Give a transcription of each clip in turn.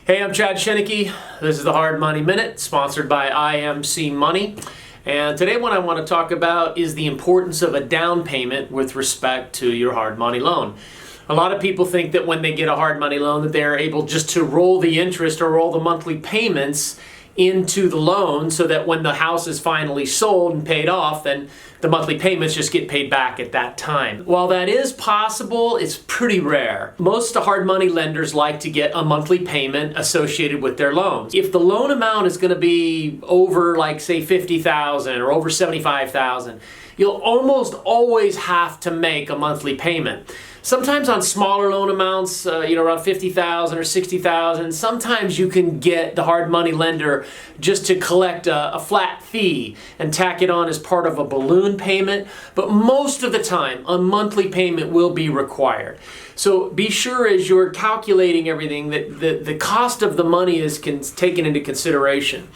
Hey, I'm Chiniquy. This is the Hard Money Minute, sponsored by IMC Money. And today what I want to talk about is the importance of a down payment with respect to your hard money loan. A lot of people think that when they get a hard money loan that they're able just to roll the interest or roll the monthly payments into the loan so that when the house is finally sold and paid off, then the monthly payments just get paid back at that time. While that is possible, it's pretty rare. Most hard money lenders like to get a monthly payment associated with their loans. If the loan amount is going to be over, like, say, $50,000 or over $75,000, you'll almost always have to make a monthly payment. Sometimes on smaller loan amounts, around $50,000 or $60,000, sometimes you can get the hard money lender just to collect a flat fee and tack it on as part of a balloon payment. But most of the time, a monthly payment will be required. So be sure as you're calculating everything that the cost of the money is taken into consideration.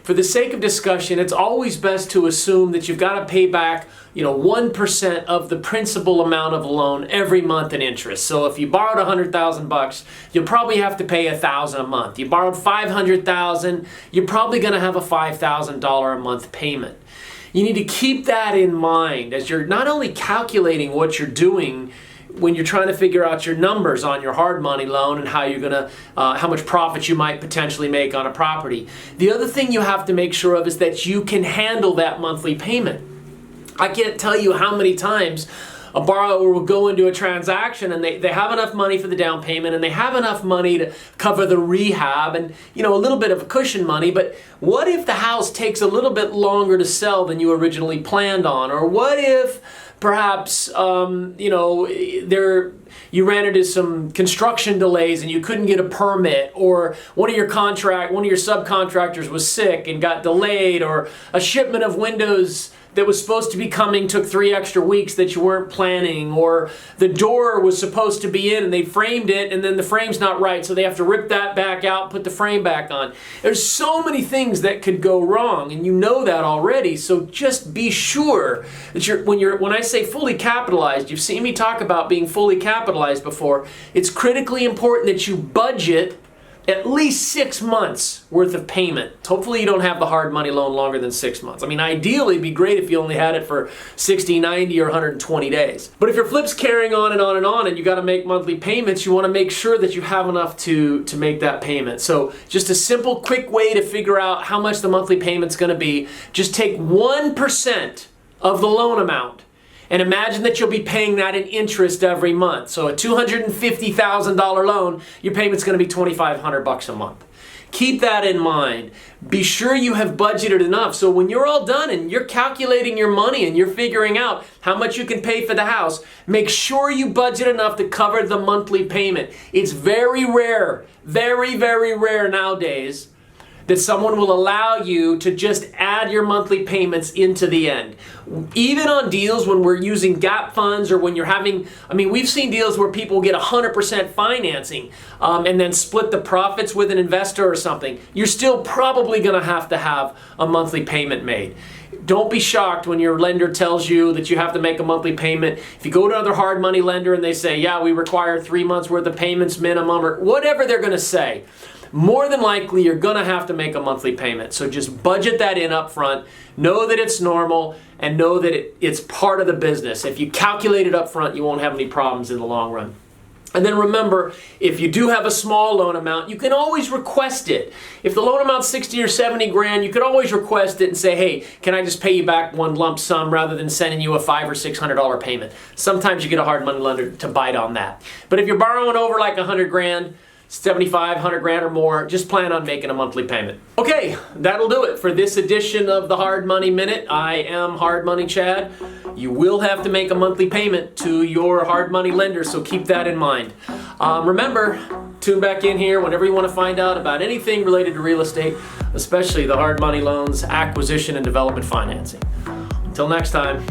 For the sake of discussion, it's always best to assume that you've got to pay back 1% of the principal amount of the loan every month in interest. So if you borrowed $100,000, you'll probably have to pay $1,000 a month. You borrowed $500,000, you're probably going to have a $5,000 a month payment. You need to keep that in mind as you're not only calculating what you're doing when you're trying to figure out your numbers on your hard money loan and how you're gonna, how much profit you might potentially make on a property. The other thing you have to make sure of is that you can handle that monthly payment. I can't tell you how many times a borrower will go into a transaction and they have enough money for the down payment and they have enough money to cover the rehab and a little bit of cushion money, but what if the house takes a little bit longer to sell than you originally planned on? Or what if perhaps you ran into some construction delays and you couldn't get a permit, or one of your subcontractors was sick and got delayed, or a shipment of windows that was supposed to be coming took 3 extra weeks that you weren't planning, or the door was supposed to be in and they framed it and then the frame's not right, so they have to rip that back out and put the frame back on. There's so many things that could go wrong, and you know that already, so just be sure that when I say fully capitalized, you've seen me talk about being fully capitalized before, it's critically important that you budget at least 6 months worth of payment. Hopefully you don't have the hard money loan longer than 6 months. I mean, ideally it'd be great if you only had it for 60, 90, or 120 days. But if your flip's carrying on and on and on and you got to make monthly payments, you want to make sure that you have enough to make that payment. So just a simple, quick way to figure out how much the monthly payment's going to be, just take 1% of the loan amount and imagine that you'll be paying that in interest every month. So a $250,000 loan, your payment's going to be $2,500 a month. Keep that in mind. Be sure you have budgeted enough so when you're all done and you're calculating your money and you're figuring out how much you can pay for the house, make sure you budget enough to cover the monthly payment. It's very rare, very, very rare nowadays that someone will allow you to just add your monthly payments into the end. Even on deals when we're using gap funds, or when you're we've seen deals where people get 100% financing and then split the profits with an investor or something. You're still probably gonna have a monthly payment made. Don't be shocked when your lender tells you that you have to make a monthly payment. If you go to another hard money lender and they say, yeah, we require 3 months worth of payments minimum, or whatever they're gonna say, more than likely you're gonna have to make a monthly payment. So just budget that in up front, know that it's normal, and know that it's part of the business. If you calculate it up front, you won't have any problems in the long run. And then remember, if you do have a small loan amount, you can always request it. If the loan amount's 60 or 70 grand, you could always request it and say, hey, can I just pay you back one lump sum rather than sending you a $500 or $600 payment? Sometimes you get a hard money lender to bite on that. But if you're borrowing over like 100 grand, 75, 100 grand or more, just plan on making a monthly payment. Okay, that'll do it for this edition of the Hard Money Minute. I am Hard Money Chad. You will have to make a monthly payment to your hard money lender, so keep that in mind. Remember, tune back in here whenever you want to find out about anything related to real estate, especially the hard money loans, acquisition and development financing. Until next time.